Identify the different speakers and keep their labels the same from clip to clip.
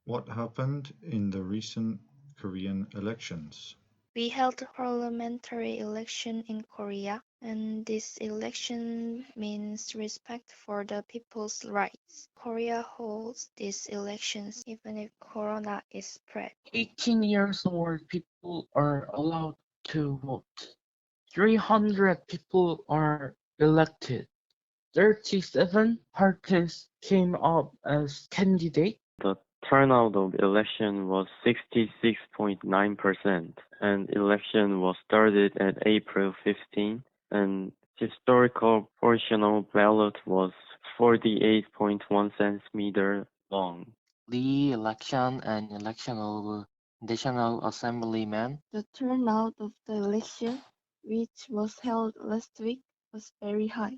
Speaker 1: What happened in the recent Korean elections?
Speaker 2: We held a parliamentary election in Korea, and this election means respect for the people's rights. Korea holds these elections even if corona is spread.
Speaker 3: 18 years old people are allowed to vote. 300 people are elected. 37 parties came up as candidates.
Speaker 4: The turnout of election was 66.9%, and election was started at April 15, and historical proportional ballot was 48.1 centimeter long.
Speaker 5: The election and election of National Assemblyman.
Speaker 6: The turnout of the election, which was held last week, was very high,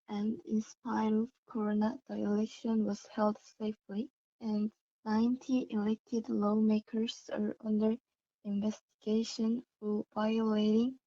Speaker 6: and in spite of corona, the election was held safely, and 90 elected lawmakers are under investigation for violating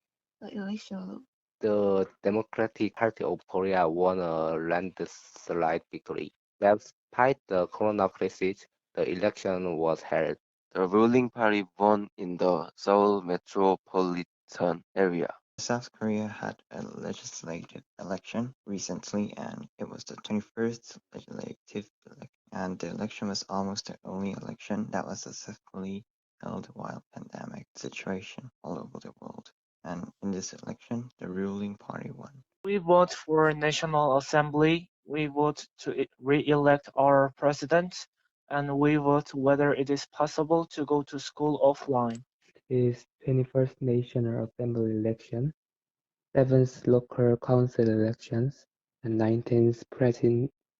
Speaker 6: the election law.
Speaker 7: The Democratic Party of Korea won a landslide victory. Despite the corona crisis, the election was held.
Speaker 8: The ruling party won in the Seoul metropolitan area.
Speaker 9: South Korea had a legislative election recently, and it was the 21st legislative election, and the election was almost the only election that was successfully held while pandemic situation all over the world. And in this election, the ruling party won.
Speaker 3: We vote for National Assembly, we vote to re-elect our president, and we vote whether it is possible to go to school offline.
Speaker 10: Is 21st National Assembly election, 7th local council elections, and 19th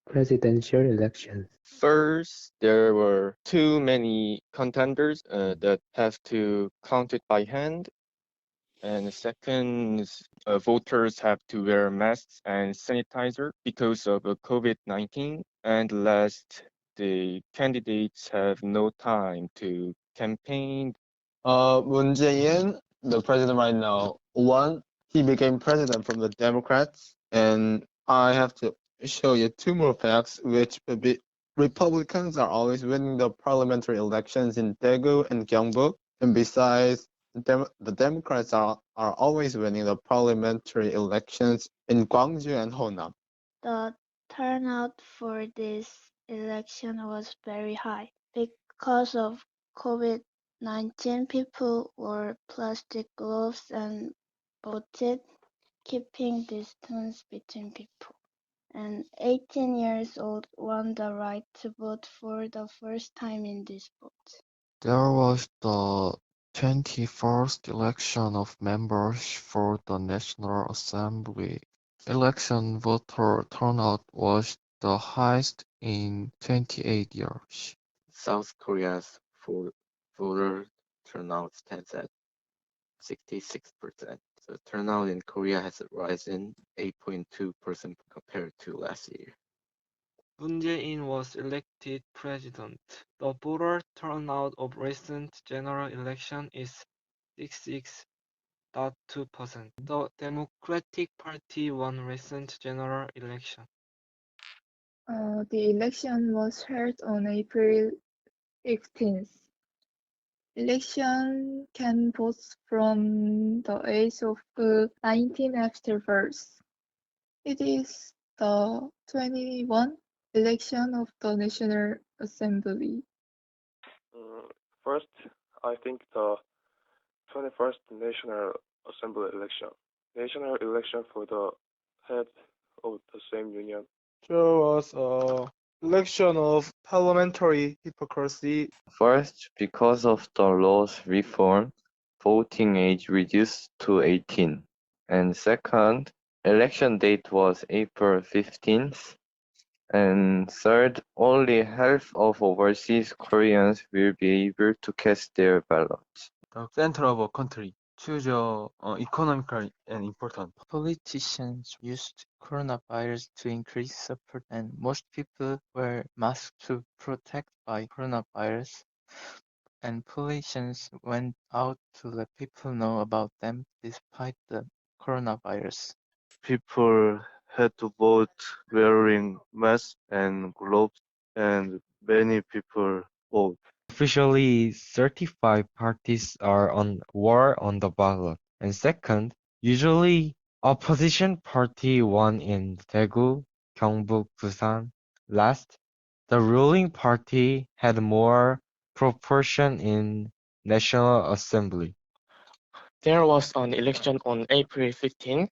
Speaker 10: presidential elections.
Speaker 11: First, there were too many contenders that have to count it by hand. And second, voters have to wear masks and sanitizer because of COVID-19. And last, the candidates have no time to campaign.
Speaker 12: Moon Jae-in, the president right now, won. He became president from the Democrats, and I have to show you two more facts, which would be Republicans are always winning the parliamentary elections in Daegu and Gyeongbuk, and besides, the Democrats are always winning the parliamentary elections in Gwangju and Honam.
Speaker 6: The turnout for this election was very high. Because of COVID-19, people wore plastic gloves and voted, keeping distance between people. And 18 years old won the right to vote for the first time in this vote.
Speaker 13: There was the 21st election of members for the National Assembly. Election voter turnout was the highest in 28 years.
Speaker 8: South Korea's voter turnout stands at 66%. The turnout in Korea has risen 8.2% compared to last year.
Speaker 3: Moon Jae-in was elected president. The voter turnout of recent general election is 66.2%. The Democratic Party won recent general election.
Speaker 14: The election was held on April 18th. Election can vote from the age of 19 afterwards. It is the 21st election of the National Assembly.
Speaker 15: First, I think the 21st National Assembly election. National election for the head of the same union.
Speaker 12: There was a election of parliamentary hypocrisy.
Speaker 4: First, because of the law's reform, voting age reduced to 18. And second, election date was April 15th. And third, only half of overseas Koreans will be able to cast their ballots.
Speaker 16: The center of a country choose economically and important.
Speaker 5: Politicians used coronavirus to increase support, and most people wear masks to protect by coronavirus. And politicians went out to let people know about them despite the coronavirus.
Speaker 8: People had to vote wearing masks and gloves, and many people
Speaker 17: vote. Officially, 35 parties were on the ballot. And second, usually opposition party won in Daegu, Gyeongbuk, Busan. Last, the ruling party had more proportion in National Assembly.
Speaker 3: There was an election on April 15.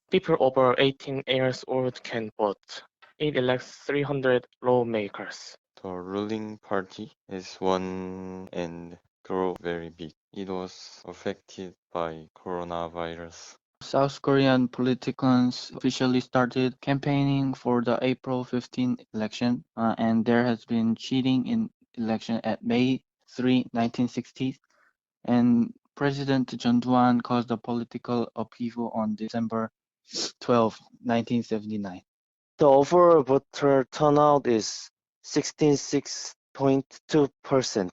Speaker 3: People over 18 years old can vote. It elects 300 lawmakers.
Speaker 18: The ruling party is one and grow very big. It was affected by coronavirus.
Speaker 5: South Korean politicians officially started campaigning for the April 15 election, and there has been cheating in election at May 3, 1960s, and President John Doo-hwan caused a political upheaval on December 12, 1979.
Speaker 17: The overall voter turnout is 66.2%,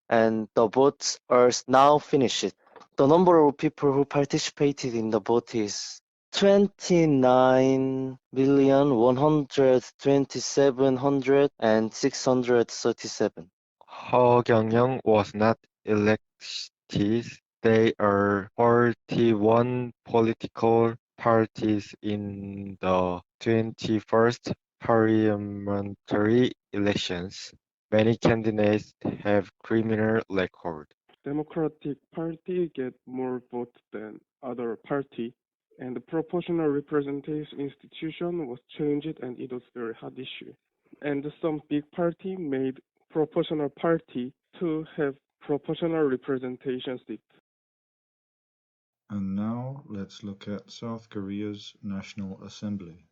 Speaker 17: and the votes are now finished. The number of people who participated in the vote is 29,127,637. Ho Kyung-young was not elected. There are 41 political parties in the 21st parliamentary elections. Many candidates have criminal record.
Speaker 15: Democratic Party get more votes than other party, and the proportional representation institution was changed, and it was very hot issue. And some big party made proportional party to have proportional representation seat.
Speaker 1: And now let's look at South Korea's National Assembly.